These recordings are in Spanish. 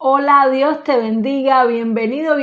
Hola, Dios te bendiga, bienvenido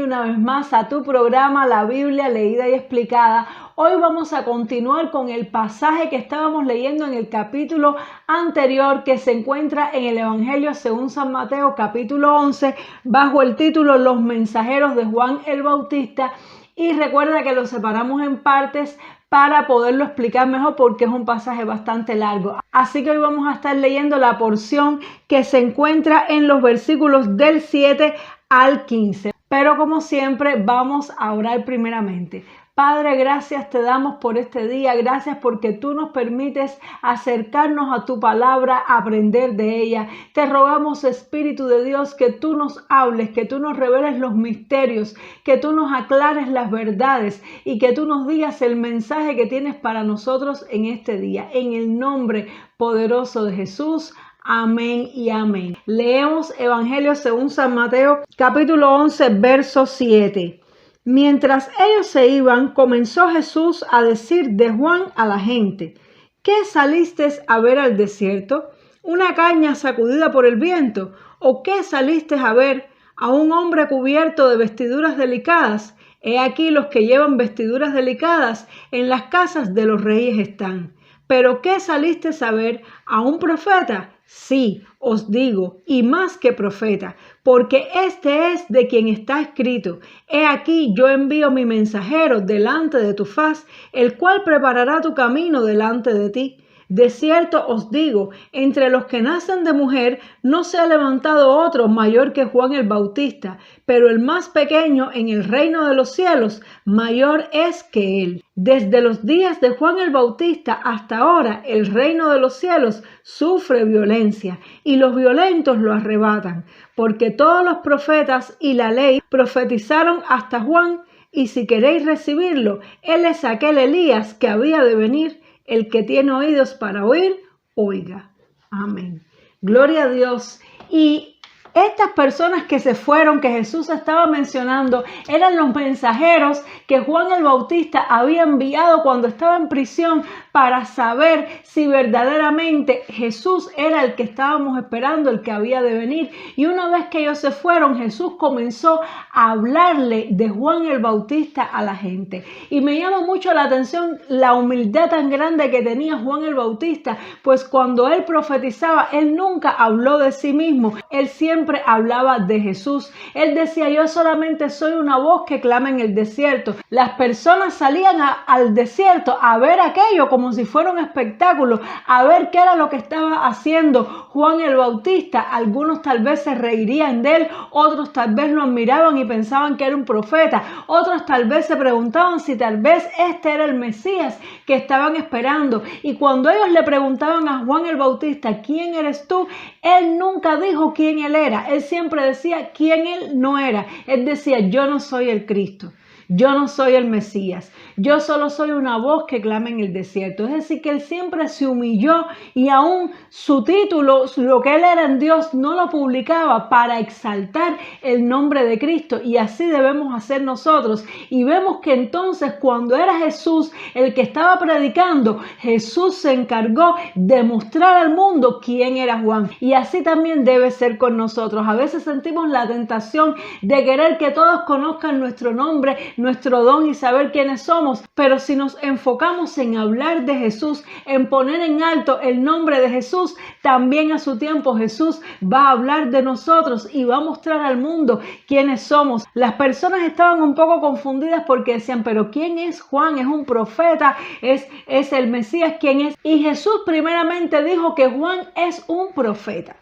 una vez más a tu programa La Biblia Leída y Explicada. Hoy vamos a continuar con el pasaje que estábamos leyendo en el capítulo anterior que se encuentra en el Evangelio según San Mateo capítulo 11 bajo el título Los mensajeros de Juan el Bautista. Y recuerda que lo separamos en partes para poderlo explicar mejor porque es un pasaje bastante largo. Así que hoy vamos a estar leyendo la porción que se encuentra en los versículos del 7 al 15. Pero como siempre vamos a orar primeramente. Padre, gracias te damos por este día, gracias porque tú nos permites acercarnos a tu palabra, aprender de ella. Te rogamos, Espíritu de Dios, que tú nos hables, que tú nos reveles los misterios, que tú nos aclares las verdades y que tú nos digas el mensaje que tienes para nosotros en este día. En el nombre poderoso de Jesús. Amén y amén. Leemos Evangelio según San Mateo, capítulo 11, verso 7. Mientras ellos se iban, comenzó Jesús a decir de Juan a la gente: ¿qué salisteis a ver al desierto? ¿Una caña sacudida por el viento? ¿O qué salisteis a ver? ¿A un hombre cubierto de vestiduras delicadas? He aquí los que llevan vestiduras delicadas en las casas de los reyes están. ¿Pero qué salisteis a ver? ¿A un profeta? Sí, os digo, y más que profeta, porque este es de quien está escrito: he aquí yo envío mi mensajero delante de tu faz, el cual preparará tu camino delante de ti. De cierto os digo, entre los que nacen de mujer no se ha levantado otro mayor que Juan el Bautista, pero el más pequeño en el reino de los cielos mayor es que él. Desde los días de Juan el Bautista hasta ahora el reino de los cielos sufre violencia y los violentos lo arrebatan, porque todos los profetas y la ley profetizaron hasta Juan, y si queréis recibirlo, él es aquel Elías que había de venir. El que tiene oídos para oír, oiga. Amén. Gloria a Dios. Y estas personas que se fueron, que Jesús estaba mencionando, eran los mensajeros que Juan el Bautista había enviado cuando estaba en prisión para saber si verdaderamente Jesús era el que estábamos esperando, el que había de venir. Y una vez que ellos se fueron, Jesús comenzó a hablarle de Juan el Bautista a la gente. Y me llama mucho la atención la humildad tan grande que tenía Juan el Bautista, pues cuando él profetizaba, él nunca habló de sí mismo, él siempre hablaba de Jesús. Él decía: yo solamente soy una voz que clama en el desierto. Las personas salían al desierto a ver aquello como si fuera un espectáculo, a ver qué era lo que estaba haciendo Juan el Bautista. Algunos tal vez se reirían de él, otros tal vez lo admiraban y pensaban que era un profeta, otros tal vez se preguntaban si tal vez este era el Mesías que estaban esperando. Y cuando ellos le preguntaban a Juan el Bautista: ¿quién eres tú?, él nunca dijo quién él era. Él siempre decía quién él no era. Él decía: yo no soy el Cristo. Yo no soy el Mesías, yo solo soy una voz que clama en el desierto. Es decir, que él siempre se humilló y aún su título, lo que él era en Dios, no lo publicaba para exaltar el nombre de Cristo. Y así debemos hacer nosotros. Y vemos que entonces cuando era Jesús el que estaba predicando, Jesús se encargó de mostrar al mundo quién era Juan. Y así también debe ser con nosotros. A veces sentimos la tentación de querer que todos conozcan nuestro nombre, nuestro don y saber quiénes somos, pero si nos enfocamos en hablar de Jesús, en poner en alto el nombre de Jesús, también a su tiempo Jesús va a hablar de nosotros y va a mostrar al mundo quiénes somos. Las personas estaban un poco confundidas porque decían: pero ¿quién es Juan? ¿Es un profeta? ¿Es el Mesías? ¿Quién es? Y Jesús primeramente dijo que Juan es un profeta.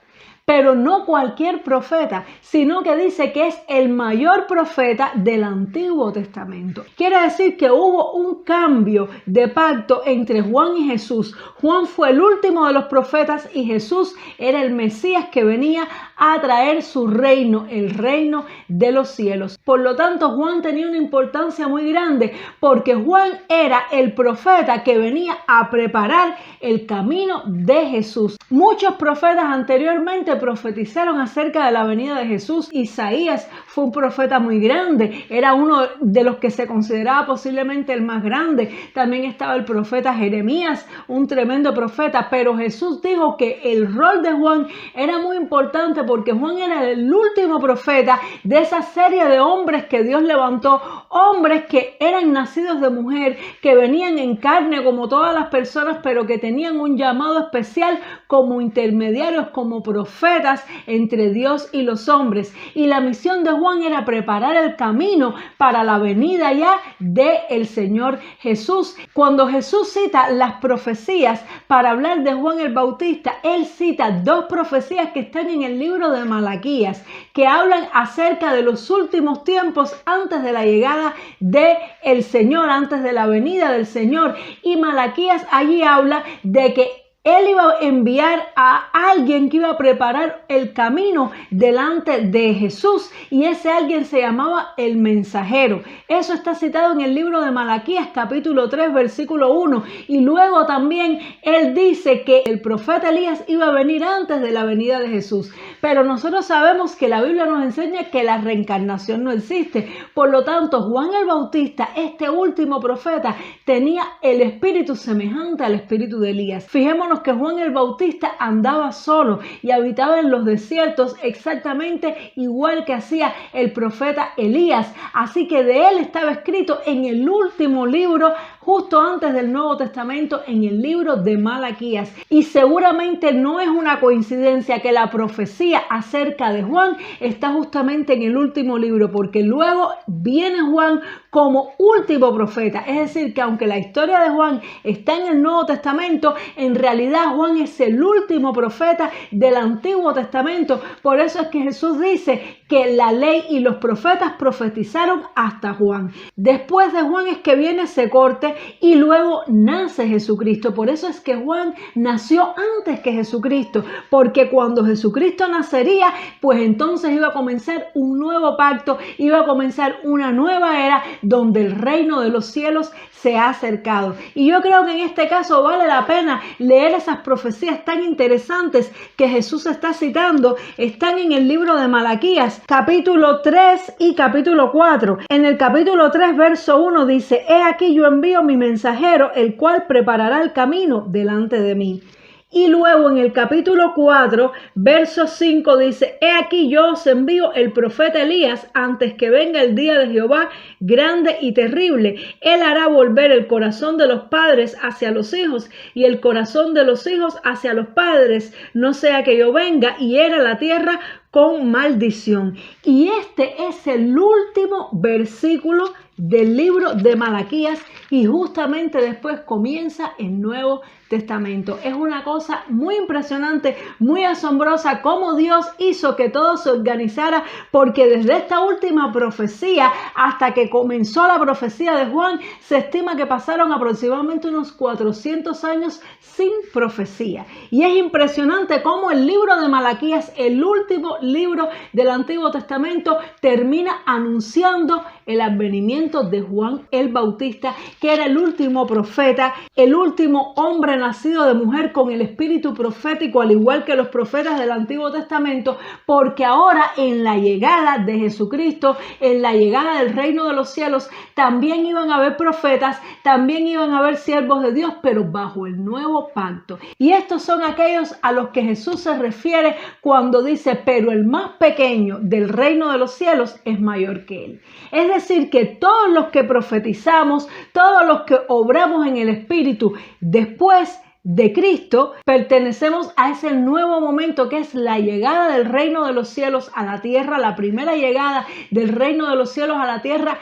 Pero no cualquier profeta, sino que dice que es el mayor profeta del Antiguo Testamento. Quiere decir que hubo un cambio de pacto entre Juan y Jesús. Juan fue el último de los profetas y Jesús era el Mesías que venía a traer su reino, el reino de los cielos. Por lo tanto, Juan tenía una importancia muy grande porque Juan era el profeta que venía a preparar el camino de Jesús. Muchos profetas anteriormente se profetizaron acerca de la venida de Jesús. Isaías fue un profeta muy grande, era uno de los que se consideraba posiblemente el más grande. También estaba el profeta Jeremías, un tremendo profeta, pero Jesús dijo que el rol de Juan era muy importante porque Juan era el último profeta de esa serie de hombres que Dios levantó, hombres que eran nacidos de mujer, que venían en carne como todas las personas, pero que tenían un llamado especial como intermediarios, como profetas entre Dios y los hombres. Y la misión de Juan era preparar el camino para la venida ya del Señor Jesús. Cuando Jesús cita las profecías para hablar de Juan el Bautista, él cita dos profecías que están en el libro de Malaquías, que hablan acerca de los últimos tiempos antes de la llegada del Señor, antes de la venida del Señor. Y Malaquías allí habla de que él iba a enviar a alguien que iba a preparar el camino delante de Jesús, y ese alguien se llamaba el mensajero. Eso está citado en el libro de Malaquías capítulo 3 versículo 1, y luego también él dice que el profeta Elías iba a venir antes de la venida de Jesús. Pero nosotros sabemos que la Biblia nos enseña que la reencarnación no existe. Por lo tanto, Juan el Bautista, este último profeta, tenía el espíritu semejante al espíritu de Elías. Fijémonos que Juan el Bautista andaba solo y habitaba en los desiertos exactamente igual que hacía el profeta Elías. Así que de él estaba escrito en el último libro, justo antes del Nuevo Testamento, en el libro de Malaquías. Y seguramente no es una coincidencia que la profecía acerca de Juan está justamente en el último libro, porque luego viene Juan como último profeta. Es decir, que aunque la historia de Juan está en el Nuevo Testamento, en realidad Juan es el último profeta del Antiguo Testamento. Por eso es que Jesús dice que la ley y los profetas profetizaron hasta Juan. Después de Juan es que viene ese corte y luego nace Jesucristo. Por eso es que Juan nació antes que Jesucristo, porque cuando Jesucristo nacería, pues entonces iba a comenzar un nuevo pacto, iba a comenzar una nueva era donde el reino de los cielos se ha acercado. Y yo creo que en este caso vale la pena leer esas profecías tan interesantes que Jesús está citando. Están en el libro de Malaquías, capítulo 3 y capítulo 4. En el capítulo 3, verso 1 dice: «He aquí yo envío mi mensajero, el cual preparará el camino delante de mí». Y luego en el capítulo 4, verso 5 dice: «He aquí yo os envío el profeta Elías antes que venga el día de Jehová grande y terrible. Él hará volver el corazón de los padres hacia los hijos y el corazón de los hijos hacia los padres, no sea que yo venga y hiera la tierra con maldición». Y este es el último versículo del libro de Malaquías, y justamente después comienza el Nuevo Testamento. Es una cosa muy impresionante, muy asombrosa cómo Dios hizo que todo se organizara, porque desde esta última profecía hasta que comenzó la profecía de Juan, se estima que pasaron aproximadamente unos 400 años sin profecía. Y es impresionante cómo el libro de Malaquías, el último libro del Antiguo Testamento, termina anunciando el advenimiento de Juan el Bautista, que era el último profeta, el último hombre nacido de mujer con el espíritu profético, al igual que los profetas del Antiguo Testamento, porque ahora en la llegada de Jesucristo, en la llegada del reino de los cielos, también iban a haber profetas, también iban a haber siervos de Dios, pero bajo el nuevo pacto. Y estos son aquellos a los que Jesús se refiere cuando dice: «Pero el más pequeño del reino de los cielos es mayor que él». Es decir, que todos los que profetizamos, todos los que obramos en el Espíritu después de Cristo, pertenecemos a ese nuevo momento que es la llegada del reino de los cielos a la tierra, la primera llegada del reino de los cielos a la tierra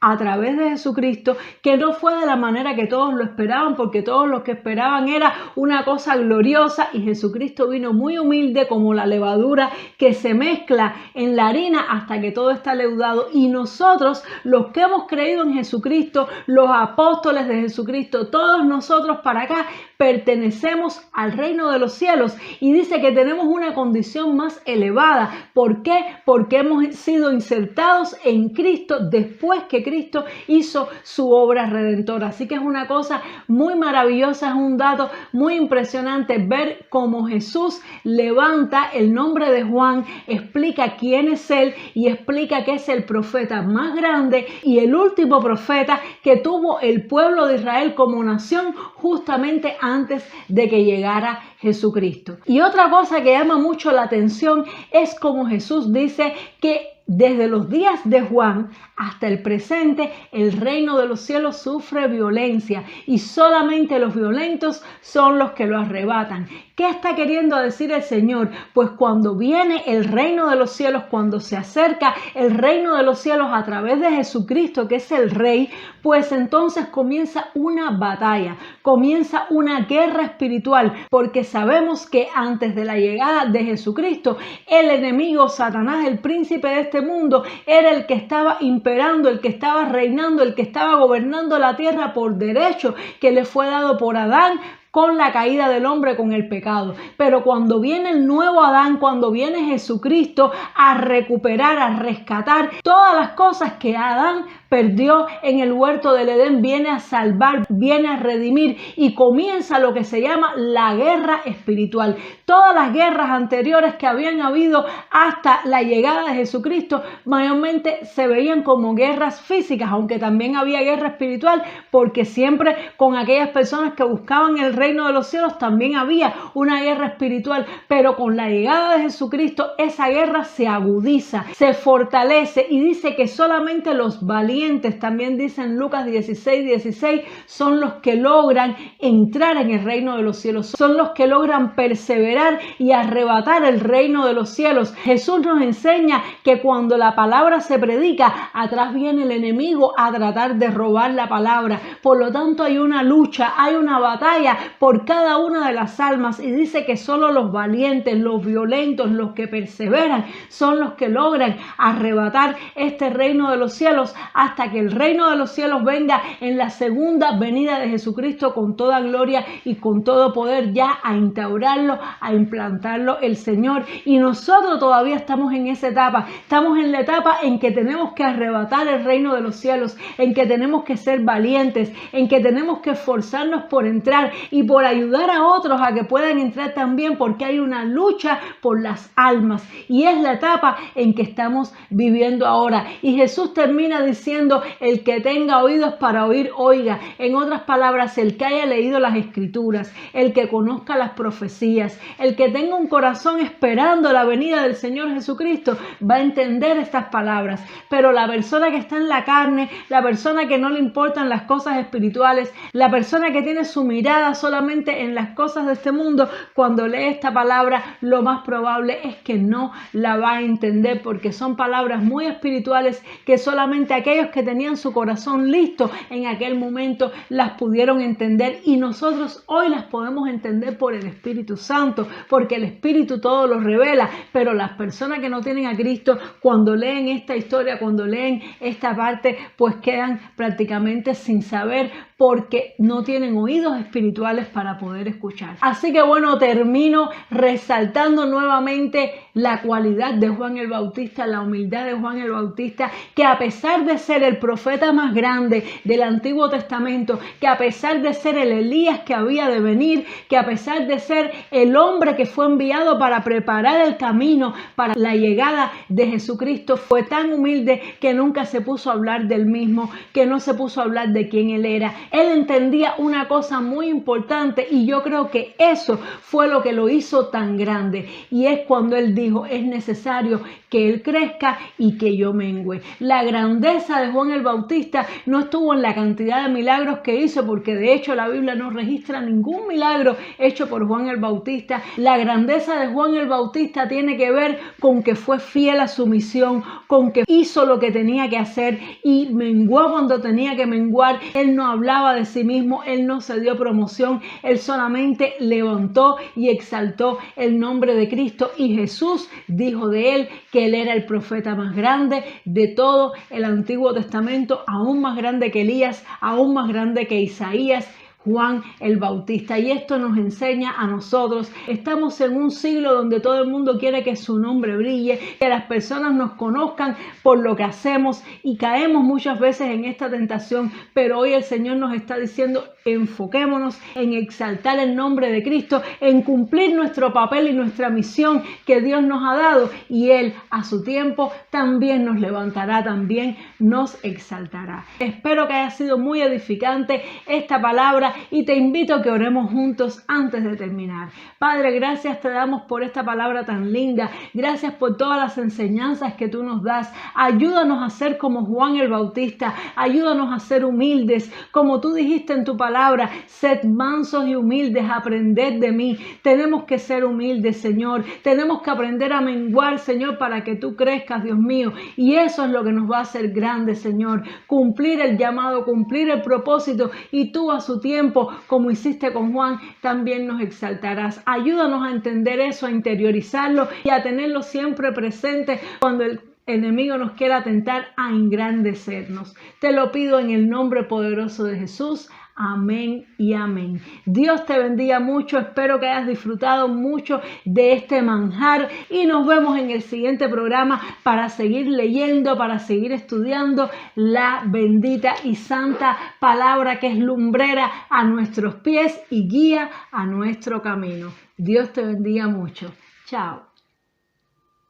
a través de Jesucristo, que no fue de la manera que todos lo esperaban, porque todos los que esperaban era una cosa gloriosa, y Jesucristo vino muy humilde, como la levadura que se mezcla en la harina hasta que todo está leudado. Y nosotros, los que hemos creído en Jesucristo, los apóstoles de Jesucristo, todos nosotros para acá, pertenecemos al reino de los cielos y dice que tenemos una condición más elevada. ¿Por qué? Porque hemos sido insertados en Cristo después que Cristo hizo su obra redentora. Así que es una cosa muy maravillosa, es un dato muy impresionante ver cómo Jesús levanta el nombre de Juan, explica quién es él y explica que es el profeta más grande y el último profeta que tuvo el pueblo de Israel como nación justamente antes de que llegara Jesucristo. Y otra cosa que llama mucho la atención es como Jesús dice que desde los días de Juan hasta el presente, el reino de los cielos sufre violencia y solamente los violentos son los que lo arrebatan. ¿Qué está queriendo decir el Señor? Pues cuando viene el reino de los cielos, cuando se acerca el reino de los cielos a través de Jesucristo, que es el Rey, pues entonces comienza una batalla, comienza una guerra espiritual, porque sabemos que antes de la llegada de Jesucristo, el enemigo, Satanás, el príncipe de este mundo, era el que estaba imperando, el que estaba reinando, el que estaba gobernando la tierra por derecho que le fue dado por Adán con la caída del hombre, con el pecado. Pero cuando viene el nuevo Adán, cuando viene Jesucristo a recuperar, a rescatar todas las cosas que Adán perdió en el huerto del Edén, viene a salvar, viene a redimir y comienza lo que se llama la guerra espiritual. Todas las guerras anteriores que habían habido hasta la llegada de Jesucristo mayormente se veían como guerras físicas, aunque también había guerra espiritual, porque siempre con aquellas personas que buscaban el reino de los cielos también había una guerra espiritual, pero con la llegada de Jesucristo esa guerra se agudiza, se fortalece y dice que solamente los valientes, también dice en Lucas 16:16, son los que logran entrar en el reino de los cielos, son los que logran perseverar y arrebatar el reino de los cielos. Jesús nos enseña que cuando la palabra se predica, atrás viene el enemigo a tratar de robar la palabra. Por lo tanto hay una lucha, hay una batalla por cada una de las almas y dice que solo los valientes, los violentos, los que perseveran son los que logran arrebatar este reino de los cielos hasta que el reino de los cielos venga en la segunda venida de Jesucristo con toda gloria y con todo poder ya a instaurarlo, a implantarlo el Señor. Y nosotros todavía estamos en esa etapa, estamos en la etapa en que tenemos que arrebatar el reino de los cielos, en que tenemos que ser valientes, en que tenemos que esforzarnos por entrar y por ayudar a otros a que puedan entrar también, porque hay una lucha por las almas y es la etapa en que estamos viviendo ahora. Y Jesús termina diciendo: el que tenga oídos para oír, oiga. En otras palabras, el que haya leído las escrituras, el que conozca las profecías, el que tenga un corazón esperando la venida del Señor Jesucristo, va a entender estas palabras. Pero la persona que está en la carne, la persona que no le importan las cosas espirituales, la persona que tiene su mirada solamente en las cosas de este mundo, cuando lee esta palabra, lo más probable es que no la va a entender, porque son palabras muy espirituales que solamente aquellos que tenían su corazón listo en aquel momento las pudieron entender, y nosotros hoy las podemos entender por el Espíritu Santo, porque el Espíritu todo lo revela. Pero las personas que no tienen a Cristo, cuando leen esta historia, cuando leen esta parte, pues quedan prácticamente sin saber, porque no tienen oídos espirituales para poder escuchar. Así que bueno, termino resaltando nuevamente la cualidad de Juan el Bautista, la humildad de Juan el Bautista, que a pesar de ser el profeta más grande del Antiguo Testamento, que a pesar de ser el Elías que había de venir, que a pesar de ser el hombre que fue enviado para preparar el camino para la llegada de Jesucristo, fue tan humilde que nunca se puso a hablar del mismo, que no se puso a hablar de quién él era. Él entendía una cosa muy importante, y yo creo que eso fue lo que lo hizo tan grande, y es cuando él dijo: es necesario que él crezca y que yo mengüe. La grandeza de Juan el Bautista no estuvo en la cantidad de milagros que hizo, porque de hecho la Biblia no registra ningún milagro hecho por Juan el Bautista. La grandeza de Juan el Bautista tiene que ver con que fue fiel a su misión, con que hizo lo que tenía que hacer y menguó cuando tenía que menguar. Él no hablaba de sí mismo, él no se dio promoción, él solamente levantó y exaltó el nombre de Cristo, y Jesús dijo de él que él era el profeta más grande de todo el Antiguo Testamento, aún más grande que Elías, aún más grande que Isaías. Juan el Bautista. Y esto nos enseña a nosotros. Estamos en un siglo donde todo el mundo quiere que su nombre brille, que las personas nos conozcan por lo que hacemos, y caemos muchas veces en esta tentación, pero hoy el Señor nos está diciendo: enfoquémonos en exaltar el nombre de Cristo, en cumplir nuestro papel y nuestra misión que Dios nos ha dado, y Él a su tiempo también nos levantará, también nos exaltará. Espero que haya sido muy edificante esta palabra y te invito a que oremos juntos antes de terminar. Padre, gracias te damos por esta palabra tan linda. Gracias por todas las enseñanzas que tú nos das. Ayúdanos a ser como Juan el Bautista. Ayúdanos a ser humildes. Como tú dijiste en tu palabra: sed mansos y humildes, aprended de mí. Tenemos que ser humildes, Señor. Tenemos que aprender a menguar, Señor, para que tú crezcas, Dios mío. Y eso es lo que nos va a hacer grandes, Señor. Cumplir el llamado, cumplir el propósito, y tú a su tiempo, como hiciste con Juan, también nos exaltarás. Ayúdanos a entender eso, a interiorizarlo y a tenerlo siempre presente cuando el enemigo nos quiera tentar a engrandecernos. Te lo pido en el nombre poderoso de Jesús. Amén y amén. Dios te bendiga mucho. Espero que hayas disfrutado mucho de este manjar y nos vemos en el siguiente programa para seguir leyendo, para seguir estudiando la bendita y santa palabra que es lumbrera a nuestros pies y guía a nuestro camino. Dios te bendiga mucho. Chao.